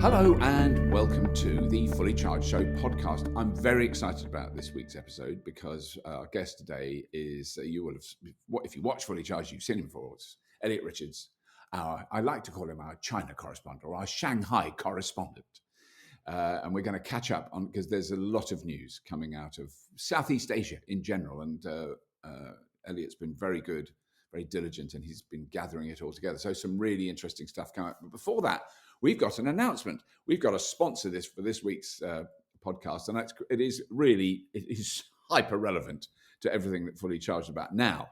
Hello and welcome to the Fully Charged Show podcast. I'm very excited about this week's episode because our guest today is, you will have, if you watch Fully Charged, you've seen him before. It's Elliot Richards. I like to call him our China correspondent or our Shanghai correspondent. And we're going to catch up on, because there's a lot of news coming out of Southeast Asia in general. And Elliot's been very good, very diligent, and he's been gathering it all together. So some really interesting stuff coming up. But before that, we've got an announcement. We've got to sponsor this for this week's podcast, and it is hyper relevant to everything that Fully Charged about now.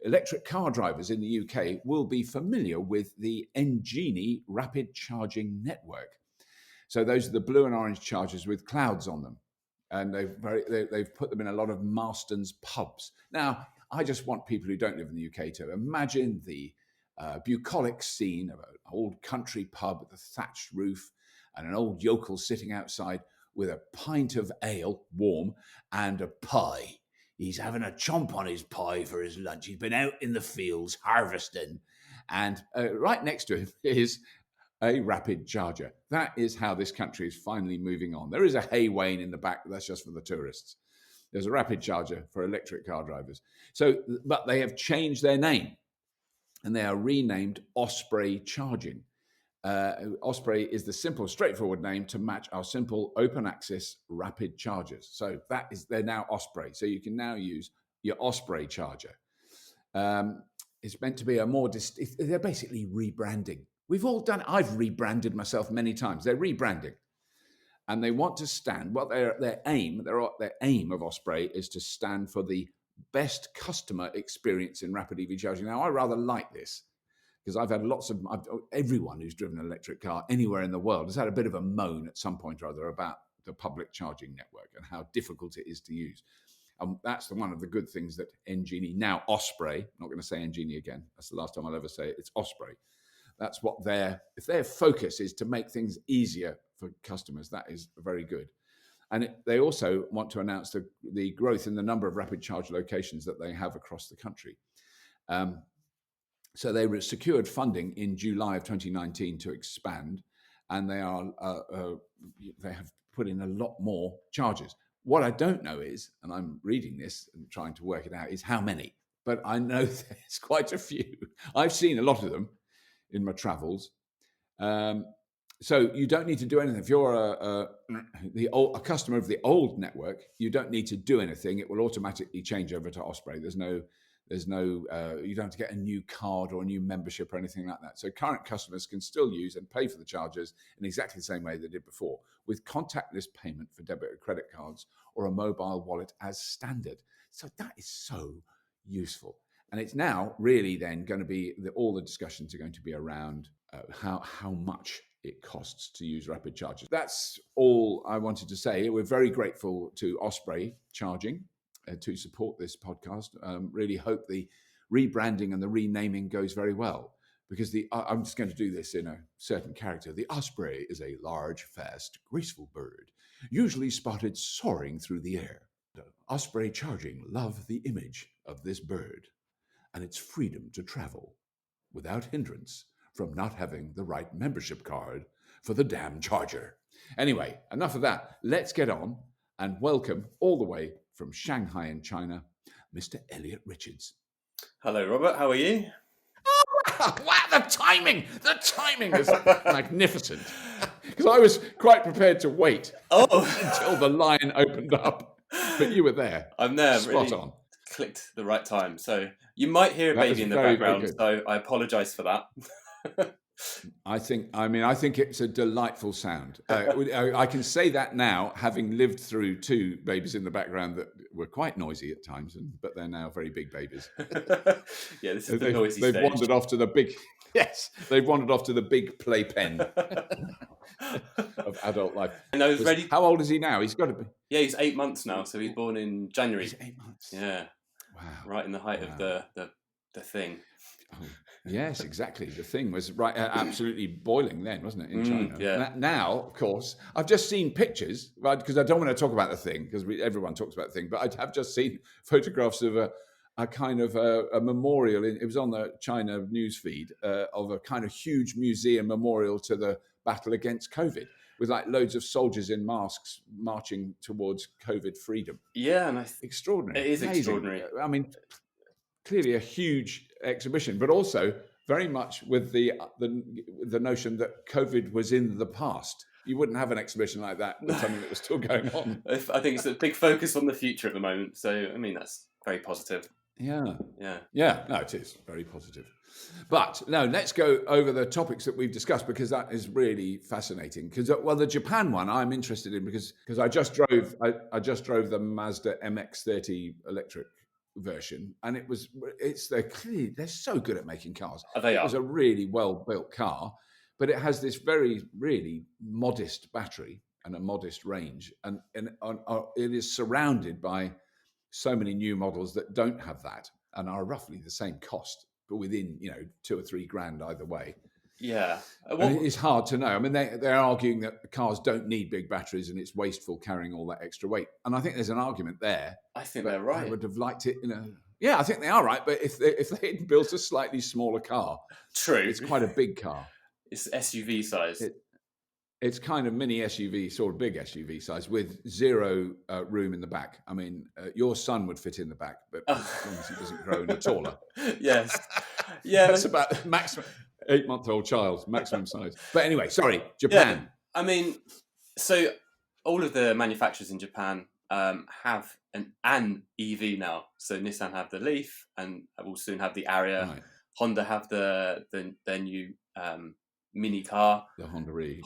Electric car drivers in the UK will be familiar with the Engenie rapid charging network. So those are the blue and orange chargers with clouds on them, and they've put them in a lot of Marston's pubs. Now, I just want people who don't live in the UK to imagine the bucolic scene of an old country pub with a thatched roof and an old yokel sitting outside with a pint of ale, warm, and a pie. He's having a chomp on his pie for his lunch. He's been out in the fields harvesting, and right next to him is a rapid charger. That is how this country is finally moving on. There is a hay wain in the back, but that's just for the tourists. There's a rapid charger for electric car drivers. But they have changed their name, and they are renamed Osprey Charging. Osprey is the simple, straightforward name to match our simple open access rapid chargers. So they're now Osprey. So you can now use your Osprey charger. It's meant to be they're basically rebranding. We've all done it. I've rebranded myself many times. They're rebranding. And they want to stand, their aim of Osprey is to stand for the best customer experience in rapid EV charging. Now, I rather like this because I've had everyone who's driven an electric car anywhere in the world has had a bit of a moan at some point or other about the public charging network and how difficult it is to use. And that's one of the good things that Engenie, now Osprey, I'm not going to say Engenie again, that's the last time I'll ever say it, it's Osprey. That's what if their focus is to make things easier for customers, that is very good. And they also want to announce the growth in the number of rapid charge locations that they have across the country. So they secured funding in July of 2019 to expand, and they have put in a lot more chargers. What I don't know is, and I'm reading this and trying to work it out, is how many. But I know there's quite a few. I've seen a lot of them in my travels. So you don't need to do anything. If you're a customer of the old network, you don't need to do anything. It will automatically change over to Osprey. There's no, you don't have to get a new card or a new membership or anything like that. So current customers can still use and pay for the chargers in exactly the same way they did before, with contactless payment for debit or credit cards or a mobile wallet as standard. So that is so useful. And it's now really then going to be all the discussions are going to be around how much it costs to use rapid chargers. That's all I wanted to say. We're very grateful to Osprey Charging to support this podcast. Really hope the rebranding and the renaming goes very well, because I'm just going to do this in a certain character. The osprey is a large, fast, graceful bird, usually spotted soaring through the air. Osprey Charging love the image of this bird and its freedom to travel without hindrance from not having the right membership card for the damn charger. Anyway, enough of that. Let's get on and welcome all the way from Shanghai in China, Mr. Elliot Richards. Hello, Robert. How are you? Oh, wow, the timing is magnificent. Because I was quite prepared to wait until the line opened up, but you were there. I'm there. Spot really on. Clicked the right time. So you might hear a baby in the background, so I apologise for that. I think it's a delightful sound. I can say that now, having lived through two babies in the background that were quite noisy at times, but they're now very big babies. Yeah, this is the noisy stage. They've wandered off to the big. Yes, they've wandered off to the big playpen of adult life. And I was ready. How old is he now? He's got to be. Yeah, he's 8 months now, so he's born in January. He's 8 months. Yeah. Wow. Right in the height of the thing. Oh, yes, exactly. The thing was absolutely boiling then, wasn't it, in China? Yeah. Now, of course, I've just seen pictures, right? Because I don't want to talk about the thing, because everyone talks about the thing, but I have just seen photographs of a kind of a memorial. It was on the China news feed of a kind of huge museum memorial to the battle against COVID, with like loads of soldiers in masks marching towards COVID freedom. Yeah, and extraordinary. it is Amazing. extraordinary. I mean, clearly a huge exhibition, but also very much with the notion that COVID was in the past. You wouldn't have an exhibition like that with something that was still going on. I think it's a big focus on the future at the moment. So, I mean, that's very positive. Yeah. Yeah. No, it is very positive. But no, let's go over the topics that we've discussed, because that is really fascinating. Because the Japan one I'm interested in because I just drove the Mazda MX-30 electric version, and they're so good at making cars. It was a really well built car, but it has this very really modest battery and a modest range, and it is surrounded by so many new models that don't have that and are roughly the same cost, but within $2,000 or $3,000 either way. Yeah, it's hard to know. I mean, they're arguing that the cars don't need big batteries and it's wasteful carrying all that extra weight. And I think there's an argument there. I think they're right. I would have liked it. Yeah, I think they are right. But if they had built a slightly smaller car, true, it's quite a big car. It's SUV size. It's kind of mini SUV, sort of big SUV size, with zero room in the back. I mean, your son would fit in the back, but as long as he doesn't grow any taller. Yes. Yeah. That's about the maximum. 8-month-old child, maximum size. But anyway, sorry, Japan. Yeah, I mean, so all of the manufacturers in Japan have an EV now. So Nissan have the Leaf, and will soon have the Ariya. Right. Honda have their new mini car, the Honda E.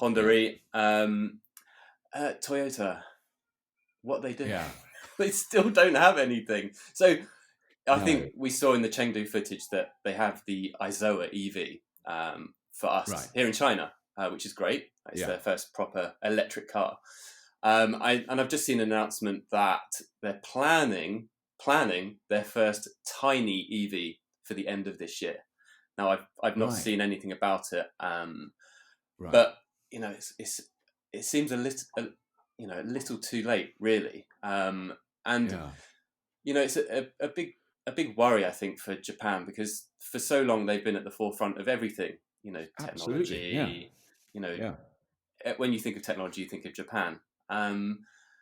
Toyota, what they do? Yeah. They still don't have anything. So I think we saw in the Chengdu footage that they have the Aizoa EV for us here in China, which is great. It's their first proper electric car. I've just seen an announcement that they're planning their first tiny EV for the end of this year. Now I've not seen anything about it, but it seems a little too late, really. It's a big worry, I think, for Japan, because for so long they've been at the forefront of everything. Technology. When you think of technology, you think of Japan.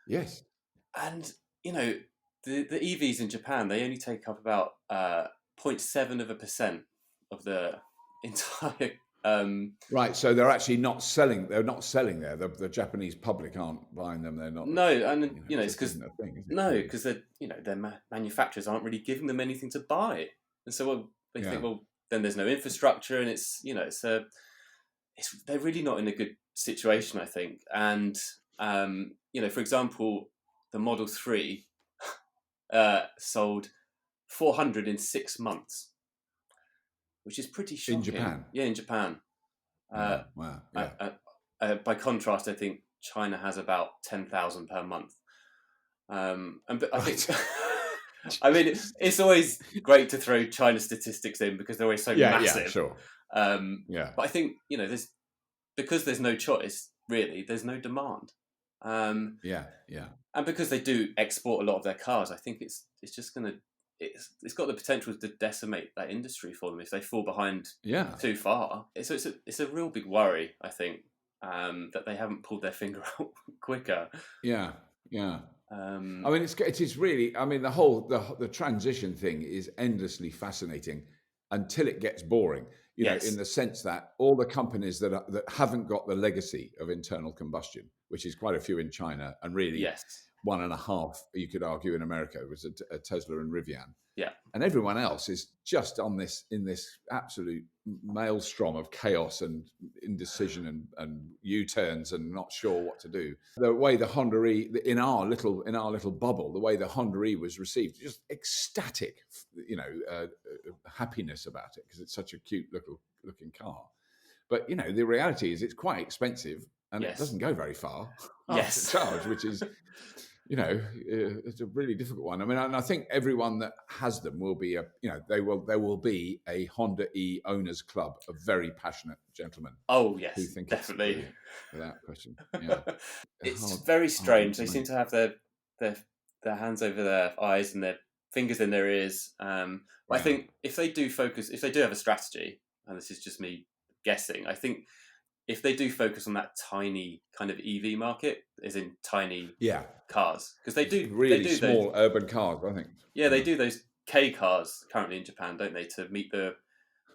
Yes, and the EVs in Japan, they only take up about 0.7% of the entire. Right, so they're actually not selling. They're not selling there. The Japanese public aren't buying them. They're not. No, and it's because their manufacturers aren't really giving them anything to buy, and so they think, well, then there's no infrastructure, and they're really not in a good situation, I think. And for example, the Model 3 sold 400 in 6 months, which is pretty shocking. In Japan? Yeah, in Japan. Wow. Yeah. By contrast, I think China has about 10,000 per month. But I think, I mean, it's always great to throw China statistics in because they're always so massive. Yeah, sure. But I think, because there's no choice, really, there's no demand. And because they do export a lot of their cars, I think it's just going to, it's got the potential to decimate that industry for them if they fall behind too far. So it's a real big worry, I think, that they haven't pulled their finger out quicker. Yeah. I mean, it is really. I mean, the transition thing is endlessly fascinating until it gets boring. In the sense that all the companies that haven't got the legacy of internal combustion, which is quite a few in China, and really 1.5, you could argue, in America, was a Tesla and Rivian. Yeah. And everyone else is just in this absolute maelstrom of chaos and indecision and U-turns and not sure what to do. The way the Honda E, in our little bubble, the way the Honda E was received, just ecstatic, happiness about it, because it's such a cute looking car. But the reality is it's quite expensive, and it doesn't go very far. Yes, charge, which is. It's a really difficult one. I mean, and I think everyone that has them will be there will be a Honda E owners club of very passionate gentlemen. Oh yes, who think definitely, without question. Yeah, it's very strange. They seem to have their hands over their eyes and they're fingers in their ears. I think if they do have a strategy, and this is just me guessing, I think if they do focus on that tiny kind of EV market, as in tiny cars, because they do small those, urban cars, I think. Yeah, they do those K cars currently in Japan, don't they, to meet the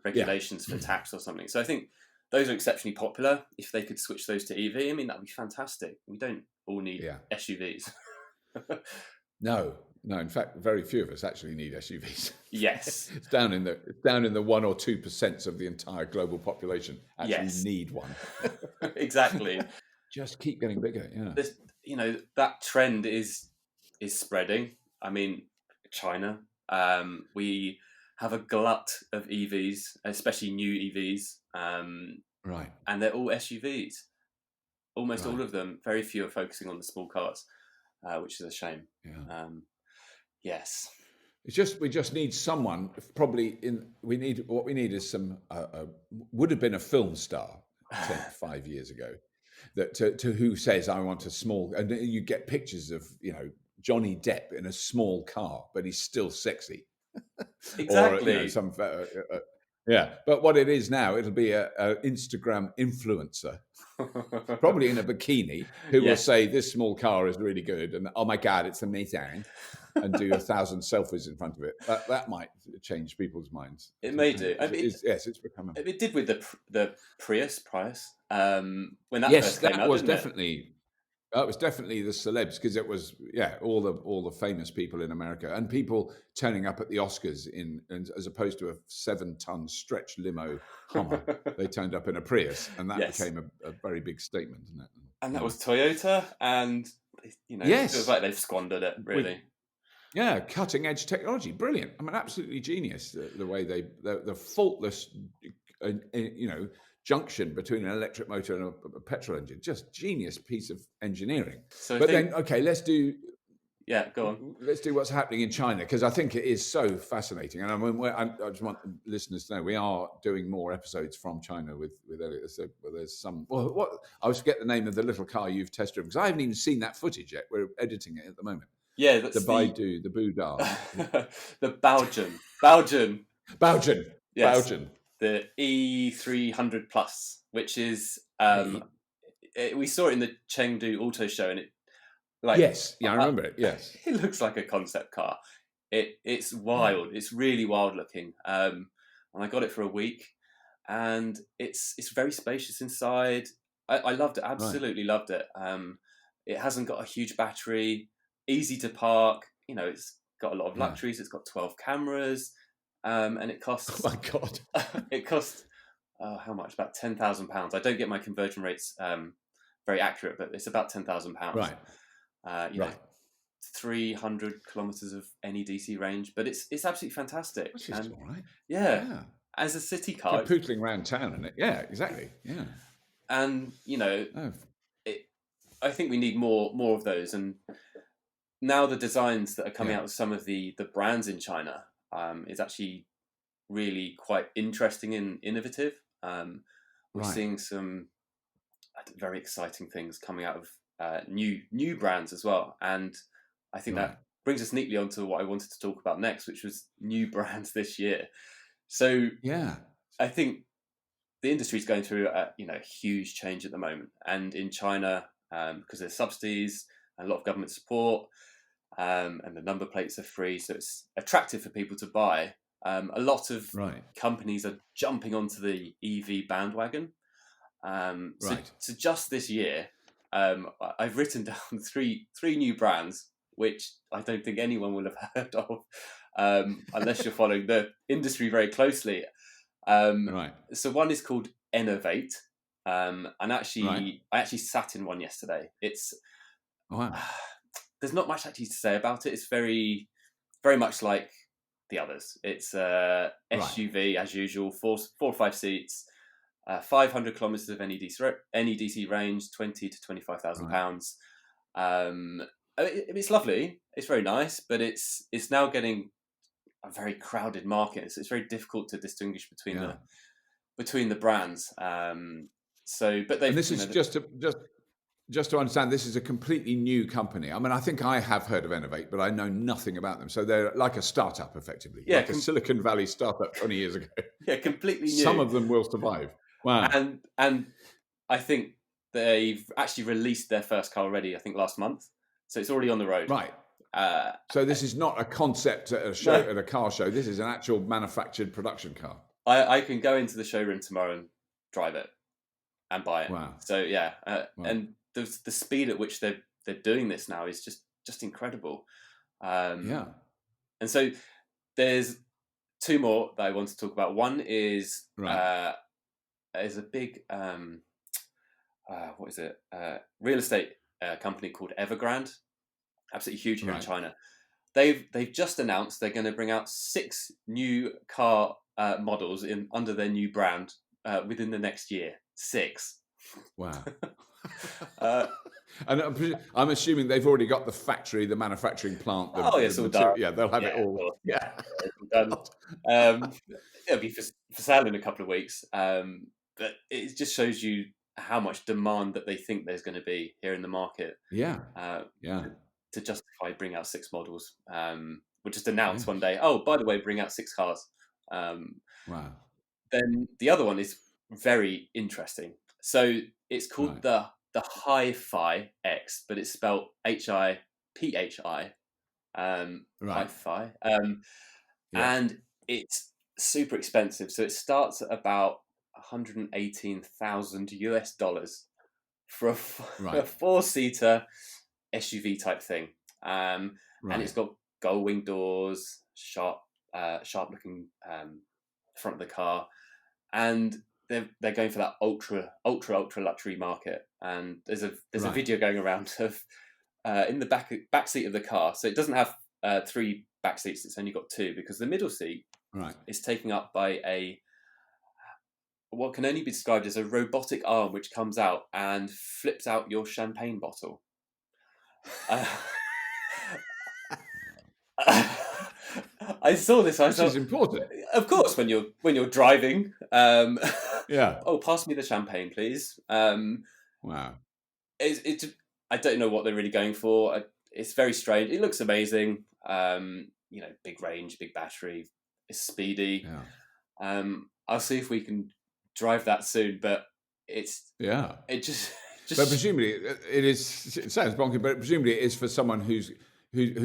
regulations for tax or something. So I think those are exceptionally popular. If they could switch those to EV, I mean, that'd be fantastic. We don't all need SUVs. No. In fact, very few of us actually need SUVs. Yes, it's down in the 1 or 2% of the entire global population actually need one. Exactly. Just keep getting bigger. Yeah, that trend is spreading. I mean, China. We have a glut of EVs, especially new EVs. Right. And they're all SUVs. Almost all of them. Very few are focusing on the small cars, which is a shame. Yeah. Yes. It's just we just need someone. Probably what we need is some would have been a film star 5 years ago that to who says I want a small, and you get pictures of Johnny Depp in a small car, but he's still sexy. Exactly. Or but what it is now, it'll be a Instagram influencer, probably in a bikini, who will say this small car is really good, and oh my god, it's amazing, and do 1,000 selfies in front of it. That might change people's minds. It may do. It's becoming. It did with the Prius. When that first came out, that was definitely. That was definitely the celebs, because it was all the famous people in America, and people turning up at the Oscars as opposed to a 7-ton stretch limo Hummer, they turned up in a Prius, and that became a very big statement, isn't it? And that was Toyota, and it feels like they've squandered it really. Cutting edge technology, brilliant. I mean, absolutely genius. The way the faultless, junction between an electric motor and a petrol engine, just genius piece of engineering. So let's do. Yeah, go on. Let's do what's happening in China, because I think it is so fascinating. And I just want listeners to know we are doing more episodes from China with Elliot. So there's some. Well, what I always forget the name of the little car you've test driven, because I haven't even seen that footage yet. We're editing it at the moment. Yeah, that's the Baidu, the Budar, the Baojun. Yes. Baojun. The E300 Plus, which is we saw it in the Chengdu Auto Show, and it I remember it. Yes, it looks like a concept car. It's wild. It's really wild looking. And I got it for a week, and it's very spacious inside. I loved it. Absolutely loved it. It hasn't got a huge battery. Easy to park. It's got a lot of luxuries. It's got 12 cameras. And it costs. Oh my god! It cost how much? About £10,000. I don't get my conversion rates very accurate, but it's about £10,000. Right. 300 kilometers of NEDC range, but it's absolutely fantastic. Which is all right. Yeah. As a city car, you're pootling around town in it. Yeah, exactly. Yeah. And I think we need more of those. And now the designs that are coming out of some of the brands in China. Is actually really quite interesting and innovative. We're seeing some very exciting things coming out of new brands as well, and I think that brings us neatly onto what I wanted to talk about next, which was new brands this year. So I think the industry is going through a huge change at the moment, and in China, because there's subsidies and a lot of government support. And the number plates are free, so it's attractive for people to buy. A lot of companies are jumping onto the EV bandwagon. So just this year, I've written down three new brands, which I don't think anyone will have heard of, unless you're following the industry very closely. So one is called Innovate, and I actually sat in one yesterday. It's there's not much actually to say about it. It's very, very much like the others. It's SUV as usual, 4 or 5 seats, 500 kilometers of NEDC range, 20 to £25,000. It's lovely. It's very nice, but it's now getting a very crowded market. So it's very difficult to distinguish between the brands. But this is just just to understand, this is a completely new company. I mean, I think I have heard of Innovate, but I know nothing about them. So they're like a startup, effectively, like a Silicon Valley startup 20 years ago. Yeah, completely new. Some of them will survive. Wow. And I think they've actually released their first car already, I think last month. So it's already on the road. Right. So this is not a concept at a show, at a car show. This is an actual manufactured production car. I can go into the showroom tomorrow and drive it and buy it. Wow. So yeah, and the speed at which they're doing this now is just incredible. Yeah. And so there's two more that I want to talk about. One is a big what is it? Real estate company called Evergrande, absolutely huge here in China. They've just announced they're going to bring out 6 new car models under their new brand within the next year. 6. Wow. And I'm assuming they've already got the factory, the manufacturing plant. It's all done. Yeah, they'll have it all. Yeah, done. It'll be for sale in a couple of weeks. But it just shows you how much demand that they think there's going to be here in the market. Yeah. To justify bring out 6 models. We'll just announce one day, oh, by the way, bring out 6 cars. Wow. Then the other one is very interesting. So it's called the Hi-Fi X, but it's spelled Hiphi. Hi-Fi. And it's super expensive. So it starts at about $118,000 for a 4-seater SUV type thing. And it's got gull wing doors, sharp looking front of the car, and they're going for that ultra luxury market. And there's a video going around of in the back seat of the car. So it doesn't have 3 back seats; it's only got 2 because the middle seat is taken up by what can only be described as a robotic arm, which comes out and flips out your champagne bottle. I saw this. This is important, of course. When you're driving, Oh, pass me the champagne, please. Wow. I don't know what they're really going for. It's very strange. It looks amazing. Big range, big battery. It's speedy. Yeah. I'll see if we can drive that soon. But it just. But presumably it sounds bonky, but presumably it is for someone who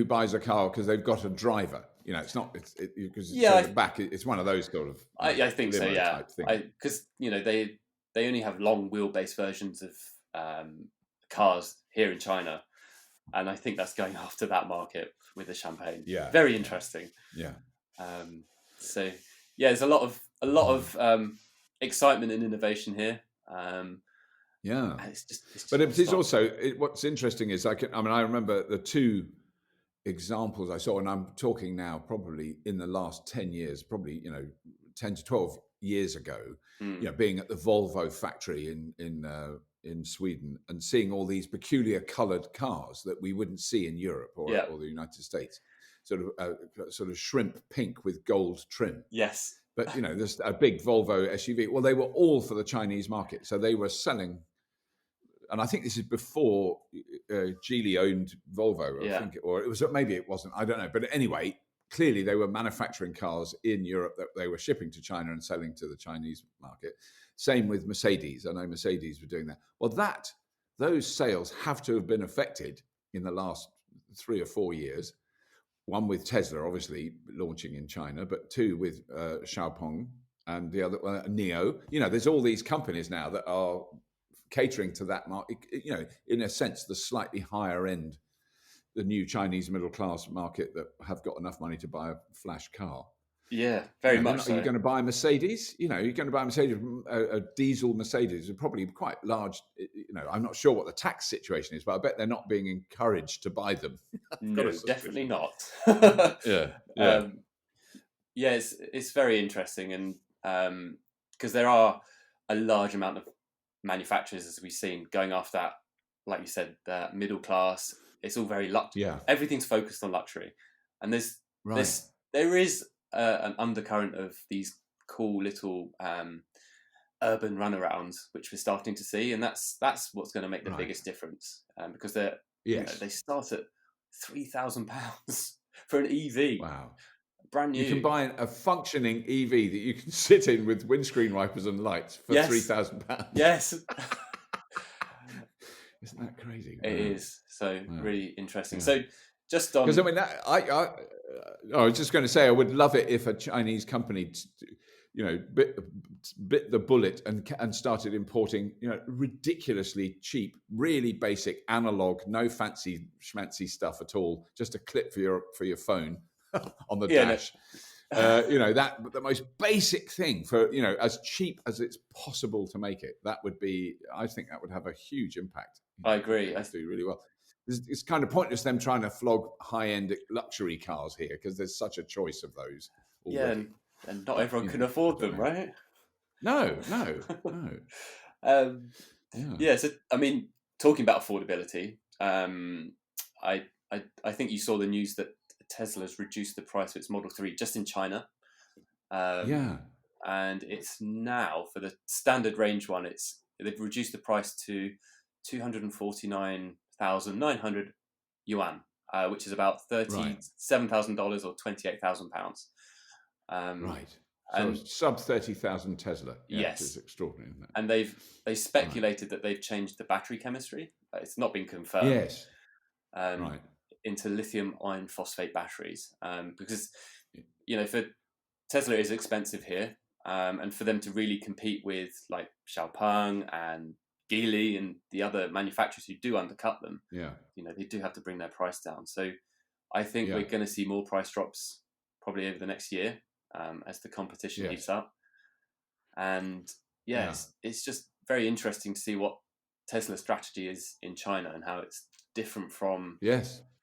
buys a car because they've got a driver. It's not because the back. It's one of those sort of. I think so. Yeah, because they only have long wheelbase versions of cars here in China, and I think that's going after that market with the champagne. Yeah, very interesting. Yeah. There's a lot of excitement and innovation here. It's also what's interesting is I remember the 2 examples I saw, and I'm talking now probably in the last 10 years, probably 10 to 12 years ago, being at the Volvo factory in Sweden and seeing all these peculiar coloured cars that we wouldn't see in Europe or the United States, sort of shrimp pink with gold trim. Yes. But there's a big Volvo SUV. Well, they were all for the Chinese market, so they were selling. And I think this is before Geely owned Volvo, maybe it wasn't. I don't know. But anyway, clearly they were manufacturing cars in Europe that they were shipping to China and selling to the Chinese market. Same with Mercedes. I know Mercedes were doing that. Well, those sales have to have been affected in the last 3 or 4 years. One with Tesla, obviously launching in China, but 2 with Xiaopeng and the other NIO. There's all these companies now that are catering to that market, in a sense, the slightly higher end, the new Chinese middle class market that have got enough money to buy a flash car. Yeah, very much so. Are you going to buy a Mercedes? You're going to buy a Mercedes, a diesel Mercedes, are probably quite large. I'm not sure what the tax situation is, but I bet they're not being encouraged to buy them. No, definitely not. It's very interesting, and because there are a large amount of manufacturers, as we've seen, going after that, like you said, the middle class. It's all very luxury. Yeah. Everything's focused on luxury, and there is an undercurrent of these cool little urban runarounds, which we're starting to see, and that's what's going to make the biggest difference, because they start at £3,000 for an EV. Wow. Brand new. You can buy a functioning EV that you can sit in with windscreen wipers and lights for £3,000. Yes. Isn't that crazy? It is. So really interesting. Yeah. So just on, because I mean, I was just going to say, I would love it if a Chinese company, bit the bullet and started importing, ridiculously cheap, really basic analog, no fancy schmancy stuff at all, just a clip for your phone on the dash. That the most basic thing for as cheap as it's possible to make it. That would be, I think, that would have a huge impact. I agree. I do really well. It's kind of pointless them trying to flog high-end luxury cars here because there's such a choice of those already. Yeah, and not everyone can afford them, right? No. So I mean, talking about affordability, I think you saw the news that Tesla's reduced the price of its Model 3 just in China. And it's now, for the standard range one, they've reduced the price to 249,900 yuan, which is about $37,000 or £28,000. Right. So sub 30,000 Tesla. Yes. Which is extraordinary, isn't it? And they speculated that they've changed the battery chemistry. It's not been confirmed. Yes. Into lithium iron phosphate batteries, because for Tesla is expensive here, and for them to really compete with like Xiaopeng and Geely and the other manufacturers who do undercut them, they do have to bring their price down. So I think we're going to see more price drops probably over the next year, as the competition heats up. And it's just very interesting to see what Tesla's strategy is in China and how it's different from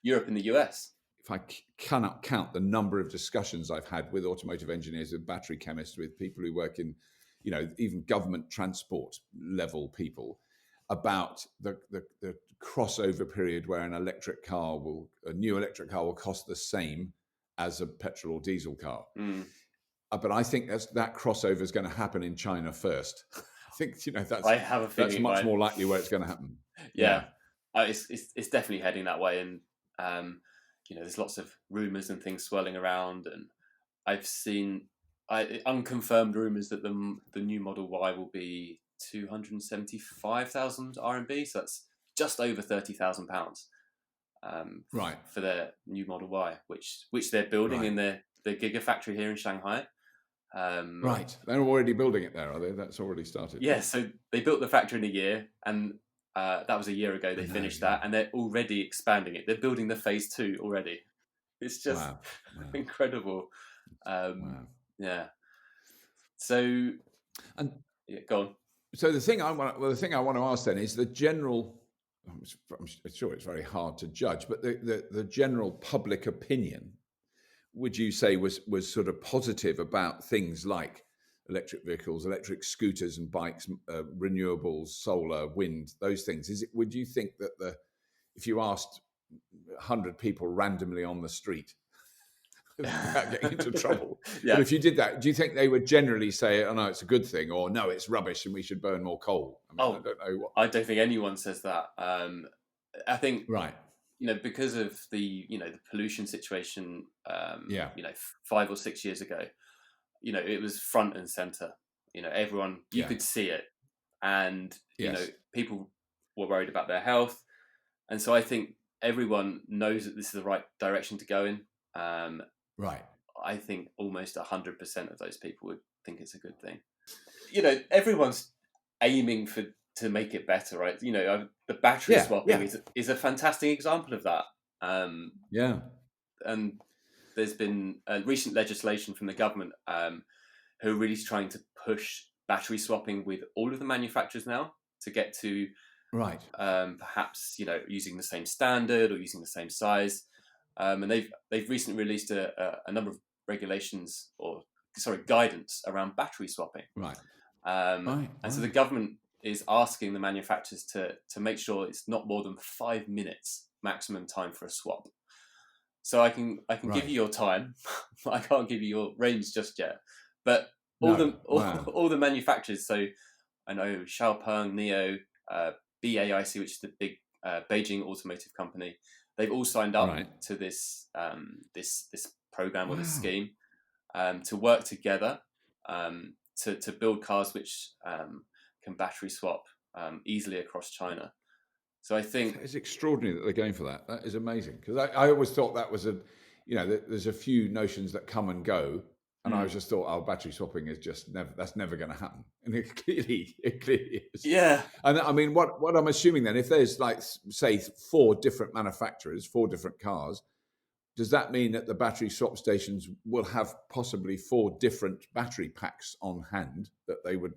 Europe and the US. If I cannot count the number of discussions I've had with automotive engineers, with battery chemists, with people who work in, even government transport level people, about the crossover period where a new electric car will cost the same as a petrol or diesel car. But I think that crossover is going to happen in China first. I think I have a feeling that's much more likely where it's going to happen. It's definitely heading that way, and there's lots of rumors and things swirling around, and I've seen unconfirmed rumors that the new Model Y will be 275,000 RMB, so that's just over £30,000. For their new Model Y, which they're building in their gigafactory here in Shanghai. They're already building it there, are they? That's already started. Yeah, so they built the factory in a year, and that was a year ago they finished that, and they're already expanding it. They're building the phase 2 already. It's just incredible. Yeah. So, go on. So the thing I want to ask then is the general. I'm sure it's very hard to judge, but the general public opinion, would you say was sort of positive about things like electric vehicles, electric scooters and bikes, renewables, solar, wind, those things? Would you think that if you asked 100 people randomly on the street without getting into trouble, but if you did that, do you think they would generally say, "Oh no, it's a good thing," or "No, it's rubbish and we should burn more coal"? I don't know. I don't think anyone says that. I think because of the the pollution situation. 5 or 6 years ago, it was front and center. Everyone, you could see it, and people were worried about their health, and so I think everyone knows that this is the right direction to go in. I think almost 100% of those people would think it's a good thing. Everyone's aiming to make it better, right? The battery swapping is a fantastic example of that. And there's been recent legislation from the government who are really trying to push battery swapping with all of the manufacturers now to get to perhaps using the same standard or using the same size. And they've recently released a number of regulations guidance around battery swapping. And so the government is asking the manufacturers to make sure it's not more than 5 minutes maximum time for a swap. So I can give you your time. I can't give you your range just yet. But all the manufacturers, so I know Xiaopeng, NIO, BAIC, which is the big Beijing automotive company. They've all signed up to this this program or this scheme to work together to build cars which can battery swap easily across China. So I think it's extraordinary that they're going for that. That is amazing, because I always thought that was there's a few notions that come and go, and I just thought, battery swapping is just that's never going to happen, and it clearly is. Yeah. And I mean, what I'm assuming then, if there's like say 4 different manufacturers, 4 different cars, does that mean that the battery swap stations will have possibly 4 different battery packs on hand that they would,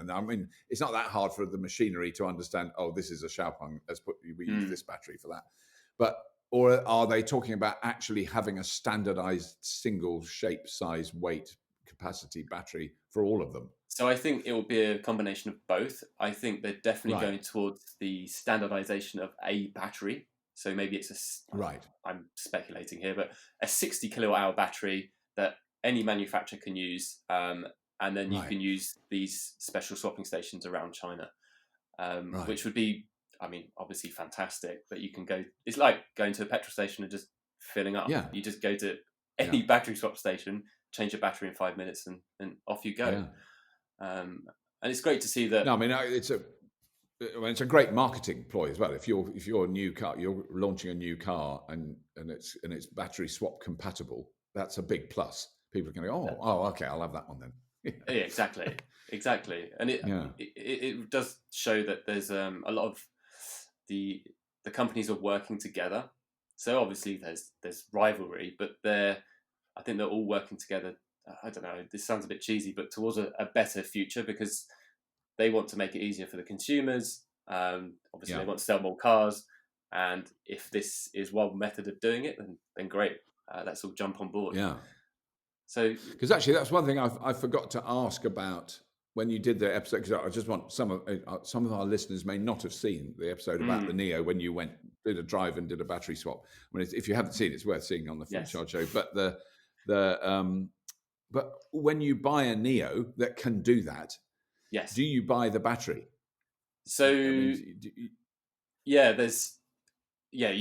I mean, it's not that hard for the machinery to understand, this is a Xiaopeng, we use this battery for that. Or are they talking about actually having a standardized single shape, size, weight, capacity battery for all of them? So I think it will be a combination of both. I think they're definitely going towards the standardization of a battery. So maybe it's I'm speculating here, but a 60 kilowatt hour battery that any manufacturer can use, and then you can use these special swapping stations around China, which would be, I mean, obviously fantastic. But you can go. It's like going to a petrol station and just filling up. Yeah. You just go to any battery swap station, change your battery in 5 minutes, and off you go. Yeah. And it's great to see that. No, I mean, it's a great marketing ploy as well. If you're a new car, you're launching a new car, and it's battery swap compatible, that's a big plus. People are going to go, okay, I'll have that one then. Yeah, exactly. And it does show that there's a lot of the companies are working together. So obviously there's rivalry, but I think they're all working together. I don't know, this sounds a bit cheesy, but towards a better future, because they want to make it easier for the consumers. Obviously, they want to sell more cars, and if this is one method of doing it, then great. Let's all jump on board. Yeah. So, because actually, that's one thing I forgot to ask about when you did the episode. Because I just want some of our listeners may not have seen the episode about the NIO when you did a drive and did a battery swap. I mean, if you haven't seen it, it's worth seeing on the Full Charge Show. But but when you buy a NIO that can do that. Yes. Do you buy the battery? So you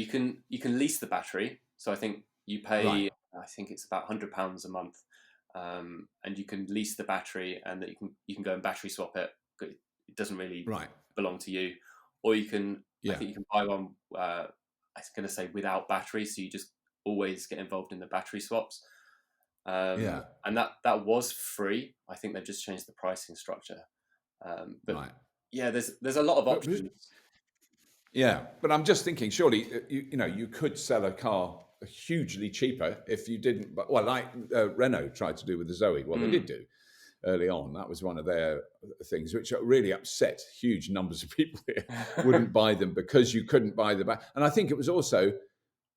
can lease the battery. So I think you pay. I think it's about £100 a month, and you can lease the battery, and that you can go and battery swap it. It doesn't really belong to you, or you can. I think you can buy one. I was going to say without battery, so you just always get involved in the battery swaps. And that was free. I think they've just changed the pricing structure. There's a lot of options. But I'm just thinking, surely you could sell a car hugely cheaper if you didn't. But like Renault tried to do with the Zoe. Well, they did do early on. That was one of their things, which really upset huge numbers of people here. Wouldn't buy them because you couldn't buy the back. And I think it was also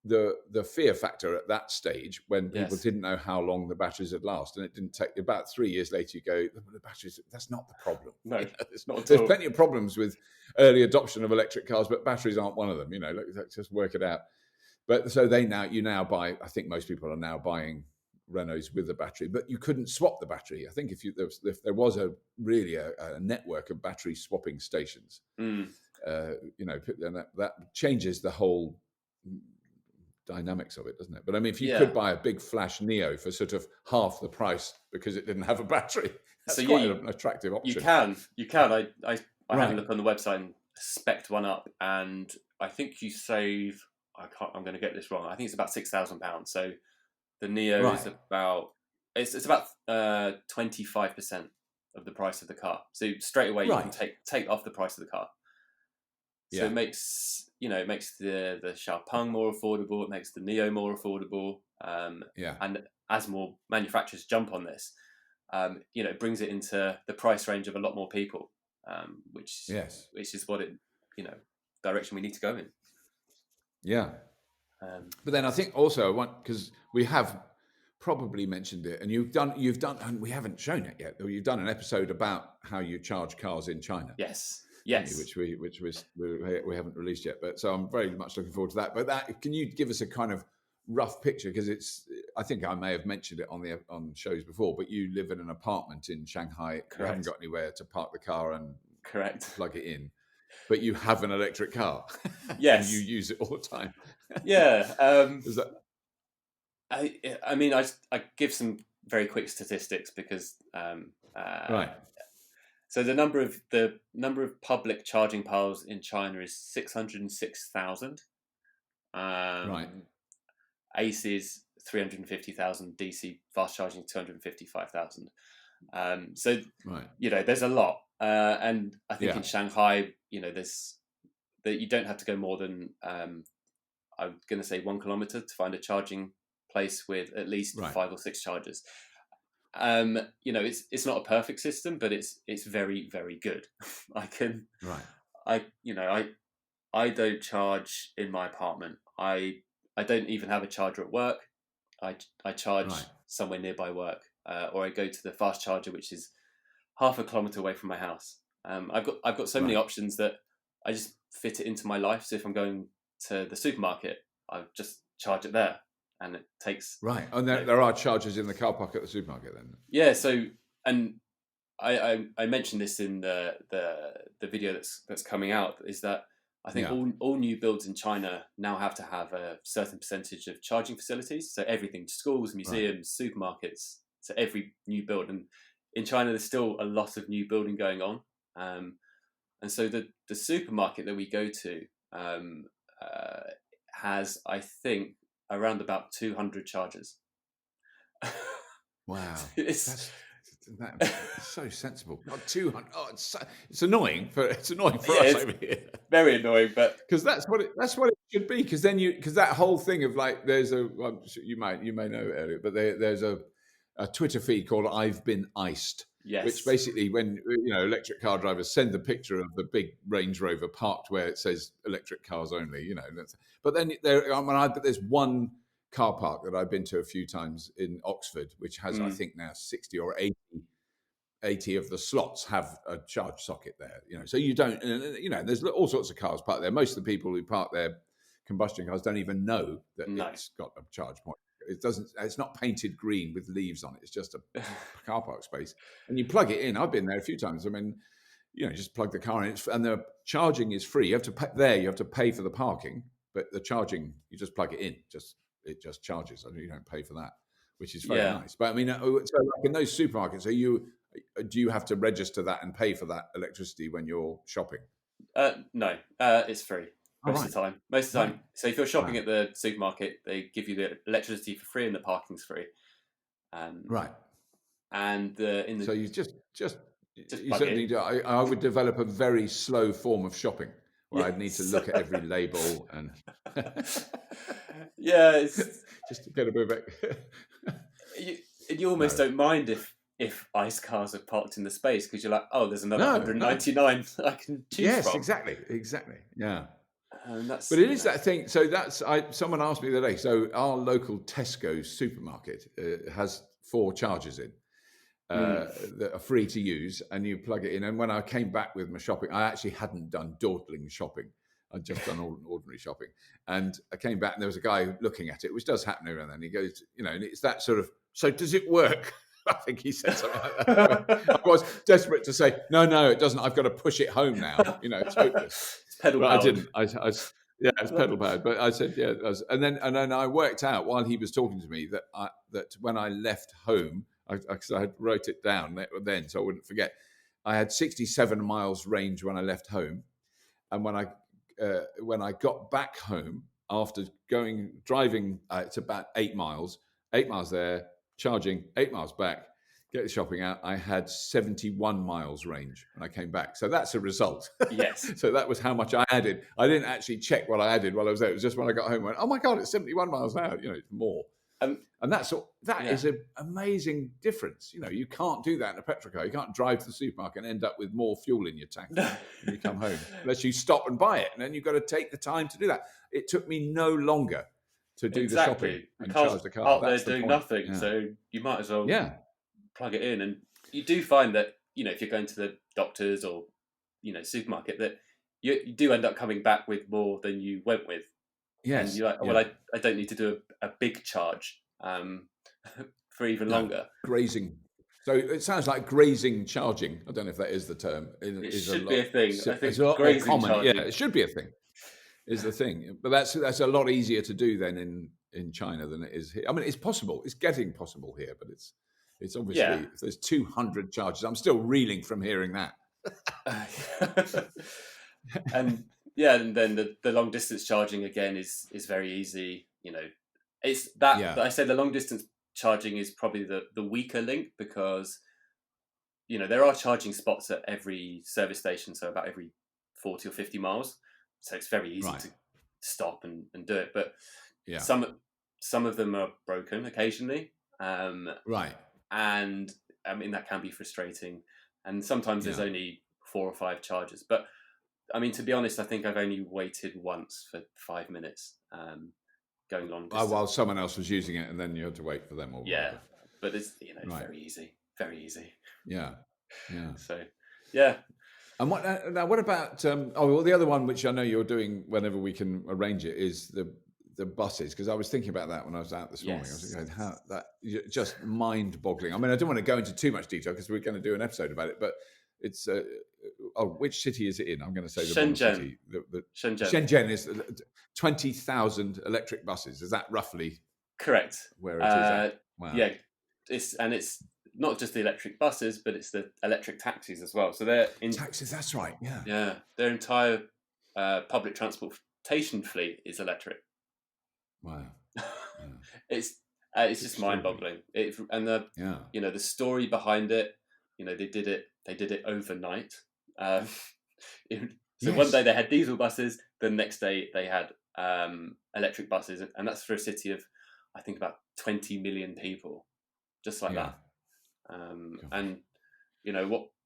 the fear factor at that stage when people didn't know how long the batteries would last, and it didn't take about 3 years later you go, the batteries, that's not the problem. No, it's not. There's plenty of problems with early adoption of electric cars, but batteries aren't one of them. Let's just work it out. But so you now buy, I think most people are now buying Renaults with the battery, but you couldn't swap the battery. I think if there was a network of battery swapping stations, that changes the whole dynamics of it, doesn't it? But I mean, if you could buy a big flash NIO for sort of half the price because it didn't have a battery, that's quite an attractive option. You can. I had a look on the website and spec'd one up, and I think you save. I'm going to get this wrong. I think it's about £6,000. So the NIO is about it's about 25% of the price of the car. So straight away you can take off the price of the car. So it makes the Xiaopeng more affordable. It makes the NIO more affordable. And as more manufacturers jump on this, it brings it into the price range of a lot more people, which is what direction we need to go in. Yeah. But then I think also because we have probably mentioned it, and you've done, and we haven't shown it yet. You've done an episode about how you charge cars in China. Yes. Which we haven't released yet. But so I'm very much looking forward to that. But can you give us a kind of rough picture? Because I think I may have mentioned it on shows before. But you live in an apartment in Shanghai. Correct. You haven't got anywhere to park the car, and Correct. plug it in, but you have an electric car. Yes. And you use it all the time. Yeah. Is that... I mean, I give some very quick statistics because right. So the number of public charging piles in China is 606,000. Right. ACEs 350,000, DC fast charging 255,000. So Right. there's a lot, and I think in Shanghai, there's that you don't have to go more than I'm going to say 1 kilometer to find a charging place with at least 5 or 6 chargers. It's not a perfect system, but it's very, very good. I don't charge in my apartment. I don't even have a charger at work. I charge somewhere nearby work, or I go to the fast charger, which is half a kilometer away from my house. I've got so many options that I just fit it into my life. So if I'm going to the supermarket, I just charge it there, and it takes And there are chargers in the car park at the supermarket then. Yeah. So, and I mentioned this in the video that's coming out, is that I think all new builds in China now have to have a certain percentage of charging facilities. So everything, schools, museums, supermarkets, so every new build. And in China, there's still a lot of new building going on. And so the supermarket that we go to has, I think, around about 200 chargers. Wow. That's so sensible. Not 200. Oh, it's annoying for us over here. Very annoying, but because that's what it should be. Because then because that whole thing of like, there's you may know, Elliot, but there's a Twitter feed called "I've Been Iced." Yes. Which basically, when electric car drivers send the picture of the big Range Rover parked where it says electric cars only, but then there's one car park that I've been to a few times in Oxford, which has I think now 60 or 80 of the slots have a charge socket there. So you don't, there's all sorts of cars parked there. Most of the people who park their combustion cars don't even know that it's got a charge point. It's not painted green with leaves on it. It's just a car park space, and you plug it in. I've been there a few times. I mean, just plug the car in, and the charging is free. You have to pay You have to pay for the parking, but the charging, you just plug it in. It just charges, and you don't pay for that, which is very nice. But I mean, so like in those supermarkets, do you have to register that and pay for that electricity when you're shopping? No, it's free. Most of the time. Right. So if you're shopping at the supermarket, they give you the electricity for free and the parking's free. Right. And so you just you certainly do. I would develop a very slow form of shopping where I'd need to look at every label and it's just to get a bit of it. You almost don't mind if ICE cars are parked in the space, because you're like, oh, there's another 199 I can choose from. Yes, exactly. Yeah. But it is that thing. So someone asked me the other day. So our local Tesco supermarket has 4 chargers in that are free to use, and you plug it in. And when I came back with my shopping, I actually hadn't done dawdling shopping. I'd just done ordinary shopping, and I came back and there was a guy looking at it, which does happen every now and then. He goes, and it's that sort of. So does it work? I think he said something like that. I was desperate to say, no, it doesn't. I've got to push it home now. It's hopeless. It's pedal powered. I didn't. It's pedal powered. But I said, yeah. And then I worked out while he was talking to me that when I left home, because I wrote it down then so I wouldn't forget, I had 67 miles range when I left home, and when I got back home after driving, it's about 8 miles. 8 miles there. Charging 8 miles back, get the shopping out. I had 71 miles range when I came back. So that's a result. Yes. So that was how much I added. I didn't actually check what I added while I was there. It was just when I got home, I went, oh my God, it's 71 miles an hour. It's more. And that is an amazing difference. You can't do that in a petrol car. You can't drive to the supermarket and end up with more fuel in your tank when you come home, unless you stop and buy it. And then you've got to take the time to do that. It took me no longer to do the shopping and charge the car. Out there doing nothing, so you might as well plug it in. And you do find that if you're going to the doctors or supermarket, that you do end up coming back with more than you went with. Yes, and you're like, well, I don't need to do a big charge for even longer. Grazing So it sounds like grazing charging. I don't know if that is the term. It should be a thing. I It's think a lot more grazing common. Yeah, charging it should be a thing. Is the thing, but that's a lot easier to do than in China than it is here. I mean, it's possible. It's getting possible here, but it's obviously Yeah. if there's 200 charges. I'm still reeling from hearing that. And yeah, and then the long distance charging again is very easy. It's that I said the long distance charging is probably the weaker link, because there are charging spots at every service station, so about every 40 or 50 miles. So it's very easy to stop and do it. But some of them are broken occasionally. Right. And I mean, that can be frustrating. And sometimes there's only 4 or 5 chargers. But I mean, to be honest, I think I've only waited once for 5 minutes going long distance. While someone else was using it, and then you had to wait for them. Or whatever. But it's very easy. Very easy. Yeah. So, yeah. And what about? The other one, which I know you're doing whenever we can arrange it, is the buses. Because I was thinking about that when I was out this morning. I was thinking how that just mind-boggling. I mean, I don't want to go into too much detail because we're going to do an episode about it. But it's which city is it in? I'm going to say the Shenzhen. city. Shenzhen. Shenzhen is 20,000 electric buses. Is that roughly correct? Where it is at? Wow. Yeah, it's not just the electric buses, but it's the electric taxis as well. So they're taxis. That's right. Yeah. Yeah, their entire public transportation fleet is electric. Wow. Yeah. It's just mind-boggling. The story behind it. They did it overnight. So one day they had diesel buses, the next day they had electric buses, and that's for a city of, I think, about 20 million people, just like that. And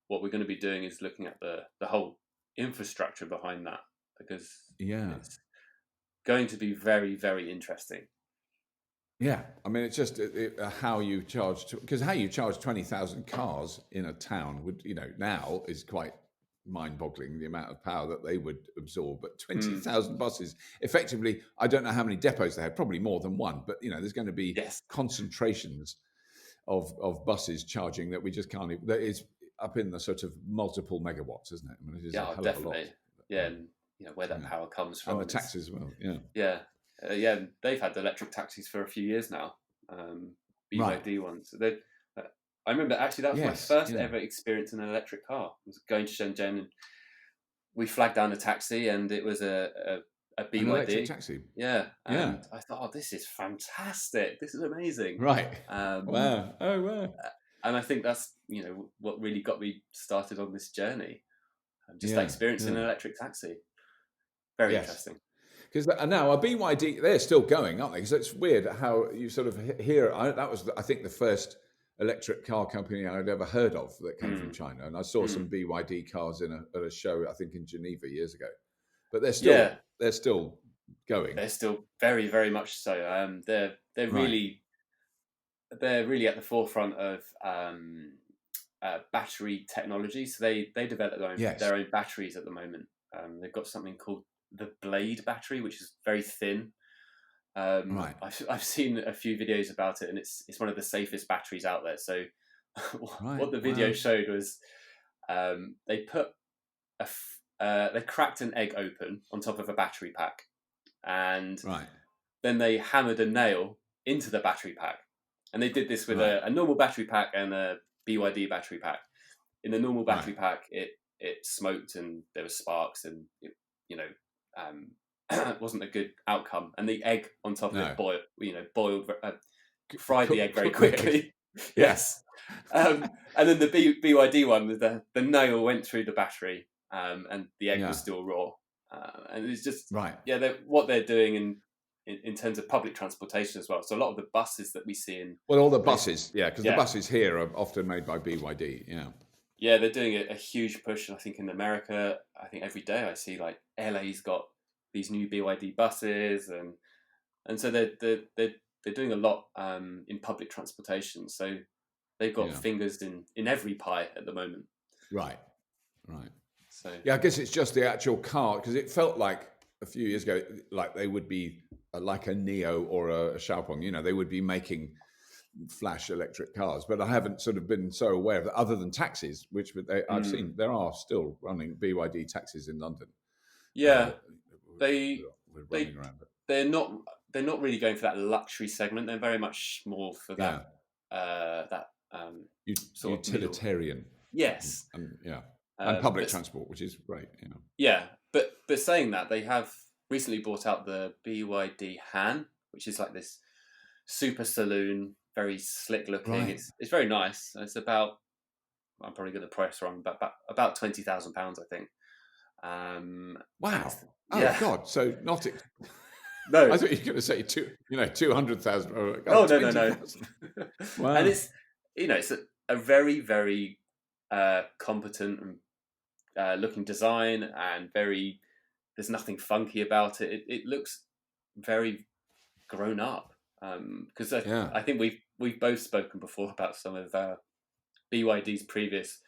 what we're going to be doing is looking at the whole infrastructure behind that, because it's going to be very, very interesting. Yeah, I mean, it's just how you charge, because how you charge 20,000 cars in a town would, now is quite mind-boggling, the amount of power that they would absorb. But 20,000 buses, effectively, I don't know how many depots they have, probably more than one. But there's going to be concentrations of buses charging that we just can't. That is up in the sort of multiple megawatts, isn't it? I mean, it is a hell definitely. of a lot. Yeah, and where that power comes from, and the taxis as well. Yeah, they've had electric taxis for a few years now. BYD ones. I remember actually that was my first ever experience in an electric car. I was going to Shenzhen, and we flagged down a taxi, and it was a BYD an electric taxi. Yeah, and I thought, this is fantastic. This is amazing. Right. Wow. Oh wow. And I think that's what really got me started on this journey. Just experiencing an electric taxi. Very interesting. Because now a BYD, they're still going, aren't they? Because it's weird how you sort of hear. That was, I think, the first electric car company I'd ever heard of that came from China, and I saw some BYD cars at a show, I think, in Geneva years ago. But they're still going. They're still very, very much so. They're really at the forefront of battery technology. So they develop their own batteries at the moment. They've got something called the Blade battery, which is very thin. I've seen a few videos about it, and it's one of the safest batteries out there. So what the video showed was they put they cracked an egg open on top of a battery pack, and then they hammered a nail into the battery pack, and they did this with a normal battery pack and a BYD battery pack. In the normal battery pack, it smoked and there were sparks, and it wasn't a good outcome. And the egg on top of it fried the egg very quickly. Yes. And then the BYD one, the nail went through the battery, and the egg was still raw. And it's just what they're doing in terms of public transportation as well. So a lot of the buses that we see all the buses, because the buses here are often made by BYD. Yeah, they're doing a huge push. I think in America, I think every day I see like LA's got these new BYD buses, and so they're doing a lot in public transportation. So they've got fingers in every pie at the moment. Right. So I guess it's just the actual car, because it felt like a few years ago, like they would be like a Neo or a Xiaopeng. They would be making flash electric cars, but I haven't sort of been so aware of it, other than taxis, which I've seen there are still running BYD taxis in London. Yeah, we're they running around. they're not really going for that luxury segment. They're very much more for that sort of utilitarian. Middle. Yes, and public transport, which is great. Yeah, but saying that, they have recently brought out the BYD Han, which is like this super saloon, very slick looking. Right. It's very nice. It's about, I'm probably going to price wrong, but about £20,000, I think. Wow! Yeah. God! So not it. No, I thought you were going to say 200,000. Oh no. Wow! And it's it's a very, very competent and looking design, and there's nothing funky about it. It looks very grown up. Because I think we've both spoken before about some of BYD's previous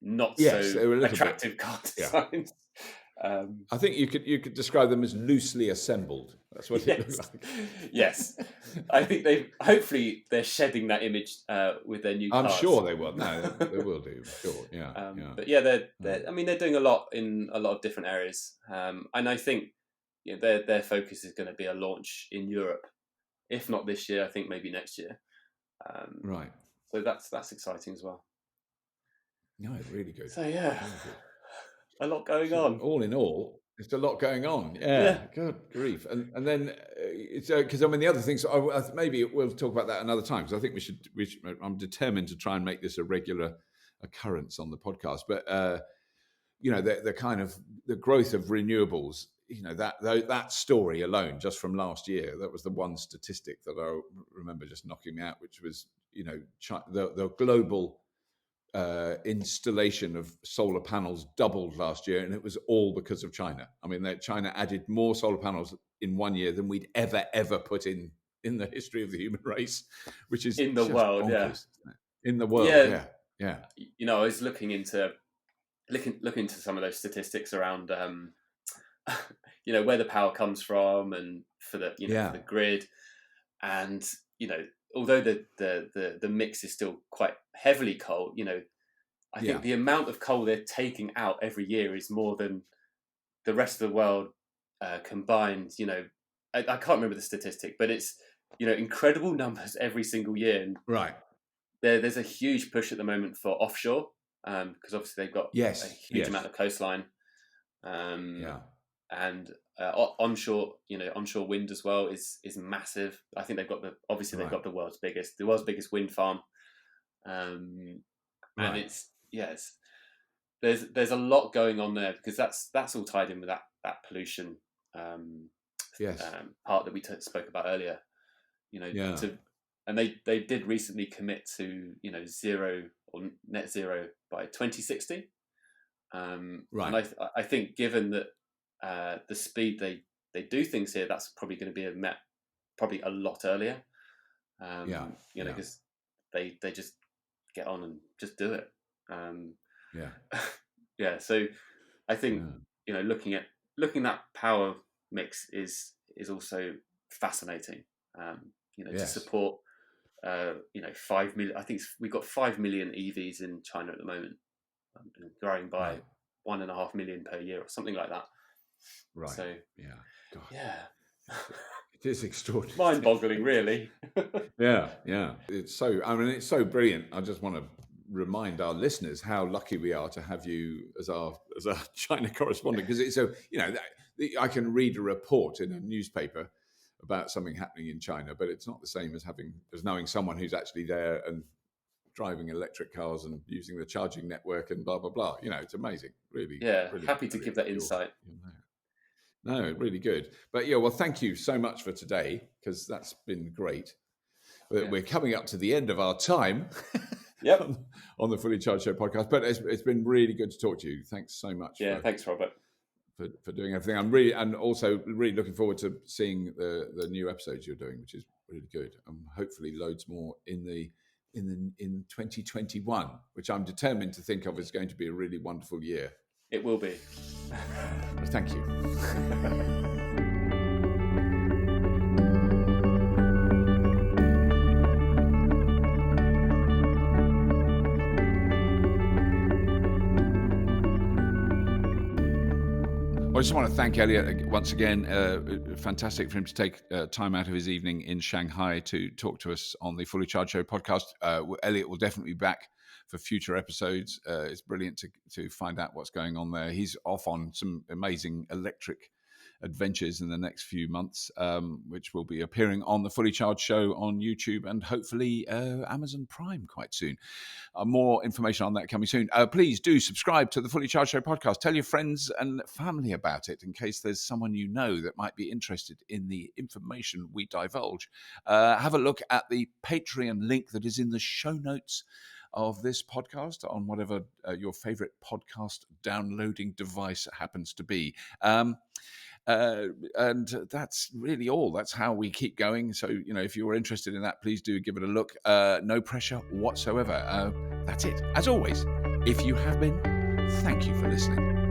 not so attractive car designs. I think you could describe them as loosely assembled. That's what it looks like. Yes, I think hopefully they're shedding that image with their new cars. I'm sure they will. No, they will do. Sure, yeah. But they're doing a lot in a lot of different areas, and I think their focus is going to be a launch in Europe, if not this year. I think maybe next year. Right. So that's exciting as well. No, really good. So a lot going on. All in all, there's a lot going on. Yeah. Good grief. And then it's because the other things. Maybe we'll talk about that another time. Because I think we should. I'm determined to try and make this a regular occurrence on the podcast. But the kind of the growth of renewables. That story alone, just from last year, that was the one statistic that I remember just knocking me out, which was the global installation of solar panels doubled last year, and it was all because of China. China added more solar panels in 1 year than we'd ever put in the history of the human race, which is in the world, bonkers, in the world, yeah. I was looking into some of those statistics around, where the power comes from, and for the for the grid, and although the mix is still quite heavily coal, I think the amount of coal they're taking out every year is more than the rest of the world combined. I can't remember the statistic, but it's incredible numbers every single year. And right, there's a huge push at the moment for offshore, because obviously they've got a huge amount of coastline. And onshore, onshore wind as well is massive. I think they've got they've got the world's biggest wind farm, and it's there's a lot going on there, because that's all tied in with that pollution part that we spoke about earlier. And they did recently commit to zero or net zero by 2060. And I think given that the speed they do things here, that's probably going to be met probably a lot earlier. Because they just get on and just do it. So I think looking at that power mix is also fascinating. To support 5 million. I think we've got 5 million EVs in China at the moment, growing by 1.5 million per year or something like that. Right. So God. It is extraordinary. Mind-boggling, really. Yeah. It's so brilliant. I just want to remind our listeners how lucky we are to have you as our China correspondent, because it's I can read a report in a newspaper about something happening in China, but it's not the same as knowing someone who's actually there and driving electric cars and using the charging network and blah blah blah. It's amazing, really. Yeah, happy to give that insight. No, really good. But well, thank you so much for today, because that's been great. We're coming up to the end of our time. Yep. on the Fully Charged Show podcast, but it's been really good to talk to you. Thanks so much. Thanks, Robert, for doing everything. I'm also really looking forward to seeing the new episodes you're doing, which is really good, and hopefully loads more in 2021, which I'm determined to think of as going to be a really wonderful year. It will be. Thank you. I just want to thank Elliot once again. Fantastic for him to take time out of his evening in Shanghai to talk to us on the Fully Charged Show podcast. Elliot will definitely be back for future episodes. It's brilliant to find out what's going on there. He's off on some amazing electric adventures in the next few months, which will be appearing on the Fully Charged Show on YouTube and hopefully Amazon Prime quite soon. More information on that coming soon. Please do subscribe to the Fully Charged Show podcast. Tell your friends and family about it in case there's someone you know that might be interested in the information we divulge. Have a look at the Patreon link that is in the show notes of this podcast on whatever your favorite podcast downloading device happens to be. And that's really all. That's how we keep going. So, if you're interested in that, please do give it a look. No pressure whatsoever. That's it. As always, if you have been, thank you for listening.